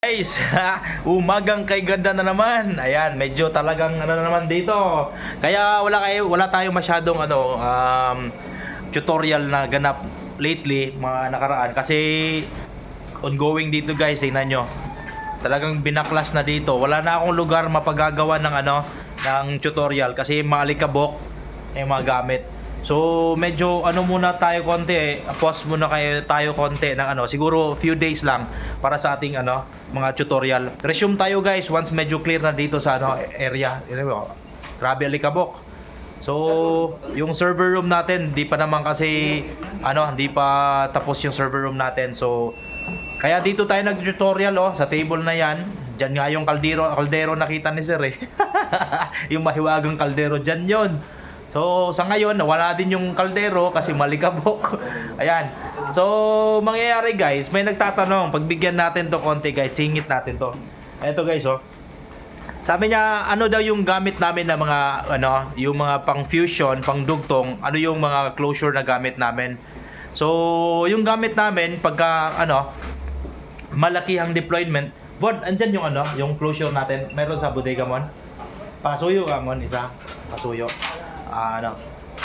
Guys, umagang kay ganda na naman. Ayan, medyo talagang ano na naman dito. Kaya wala tayong masyadong tutorial na ganap lately, mga nakaraan kasi ongoing dito guys, tingnan nyo. Talagang binaklas na dito. Wala na akong lugar mapagagawa ng ng tutorial kasi maalikabok yung mga gamit. So medyo muna tayo konti, pause muna tayo konti ng siguro few days lang para sa ating mga tutorial. Resume tayo guys once medyo clear na dito sa area. Grabe alikabok. So yung server room natin, di pa naman kasi hindi pa tapos yung server room natin. So kaya dito tayo nag-tutorial sa table na yan. Diyan nga yung kaldero nakita ni Sir eh. Yung mahiwagang kaldero diyan 'yon. So, sa ngayon, wala din yung kaldero kasi malikabok. Ayan. So, mangyayari guys, may nagtatanong, pagbigyan natin to konti guys, singit natin to. Eto guys, sabi niya, ano daw yung gamit namin na mga, yung mga pang fusion, pang dugtong, ano yung mga closure na gamit namin. So, yung gamit namin, pagka, malaki ang deployment, andyan yung yung closure natin, meron sa bodega mon. Pasuyo ka mon, isa, pasuyo.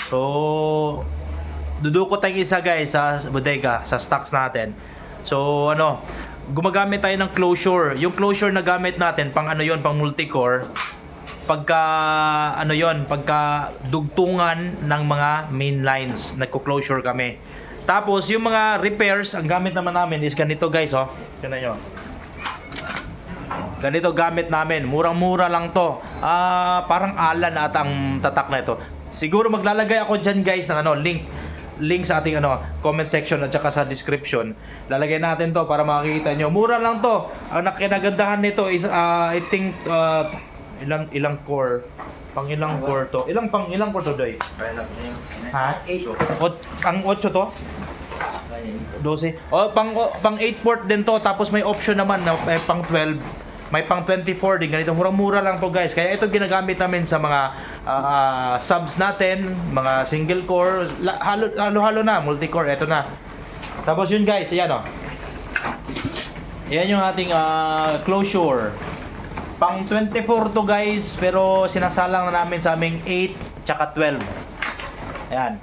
So dudukot tayong isa guys sa bodega, sa stocks natin. So gumagamit tayo ng closure. Yung closure na gamit natin pang pang multi-core. Pagka pagka dugtungan ng mga main lines, nagko-closure kami. Tapos yung mga repairs, ang gamit naman namin is ganito guys, tingnan nyo. Ganito gamit namin. Murang-mura lang to. Parang Alan at ang tatak na ito. Siguro maglalagay ako dyan guys ng link sa ating comment section at saka sa description. Lalagay natin to para makikita nyo. Mura lang to. Ang nakinagandahan nito is I think ilang core. Pang ilang core to. Ilang core to, Doy? Ha? Ang 8 to? 12. Pang 8 port din to. Tapos may option naman na pang 12. May pang 24 din. Ganito. Murang-mura lang to guys. Kaya ito ginagamit namin sa mga subs natin. Mga single core. Halo-halo na. Multi-core. Ito na. Tapos yun guys. Ayan Ayan yung ating closure. Pang 24 to guys. Pero sinasalang na namin sa aming 8 tsaka 12. Ayan.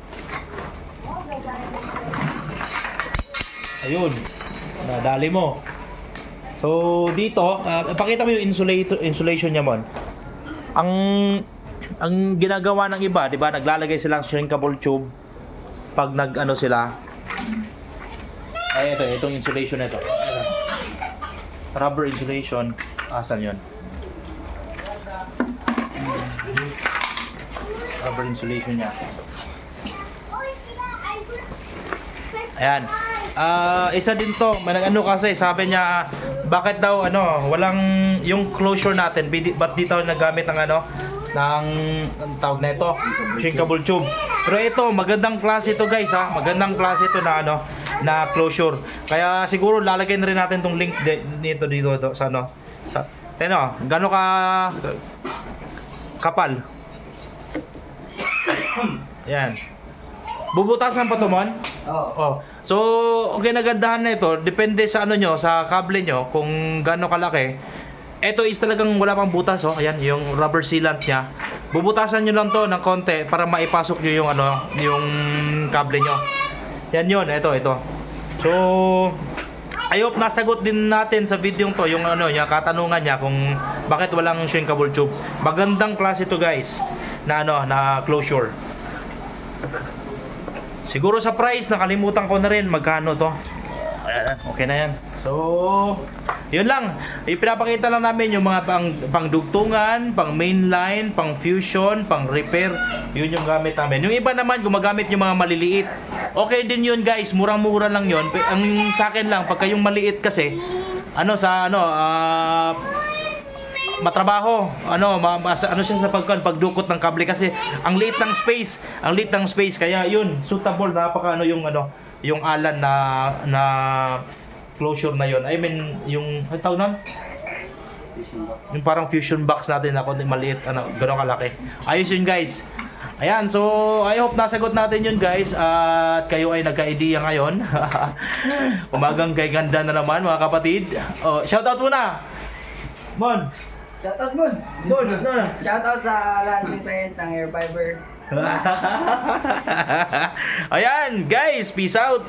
Ayun. Nadali mo. So dito, pakita mo yung insulation niya mon. Ang ginagawa ng iba, 'di ba? Naglalagay silang shrinkable tube pag sila. Ay itong insulation nito. Rubber insulation. Asan 'yon? Rubber insulation niya. Ayan. Isa din to, kasi sabi niya bakit daw walang yung closure natin, ba't di tayo nagamit ng ng tawag na ito, shrinkable tube. Pero ito, magandang klase ito guys magandang klase ito na na closure. Kaya siguro lalagay na rin natin tong link dito sa gano'n ka kapal. Yan. Bubutasan pa to mon? Oo. So, ang ginagandahan na ito, depende sa sa kable nyo, kung gaano kalaki. Ito is talagang wala pang butas, Ayan, yung rubber sealant niya. Bubutasan nyo lang to ng konti para maipasok nyo yung kable nyo. Yan yun, ito. So, I hope nasagot din natin sa video to yung yung katanungan niya kung bakit walang shrinkable tube. Magandang klase to guys na na closure. Siguro sa price, nakalimutan ko na rin magkano to. Okay na yan. So, yun lang. Ipinapakita lang namin yung mga pang dugtungan, pang mainline, pang fusion, pang repair. Yun yung gamit namin. Yung iba naman, gumagamit yung mga maliliit. Okay din yun guys, murang-mura lang yun. Ang sa akin lang, pagka yung maliit kasi, matrabaho siya sa pagdukot ng kable kasi ang liit ng space kaya yun suitable yung Alan na closure na yun. I mean yung tawag nun yung parang fusion box natin na maliit gano'ng kalaki. Ayos yun guys. Ayan, so I hope nasagot natin yun guys at kayo ay nagka-idea ngayon. Umagang kay ganda na naman mga kapatid. Oh, shoutout muna. Mon. Shoutout mo! Mon, ano? Shoutout sa lahat ng client ng Air Fiber. Ayan, guys, peace out.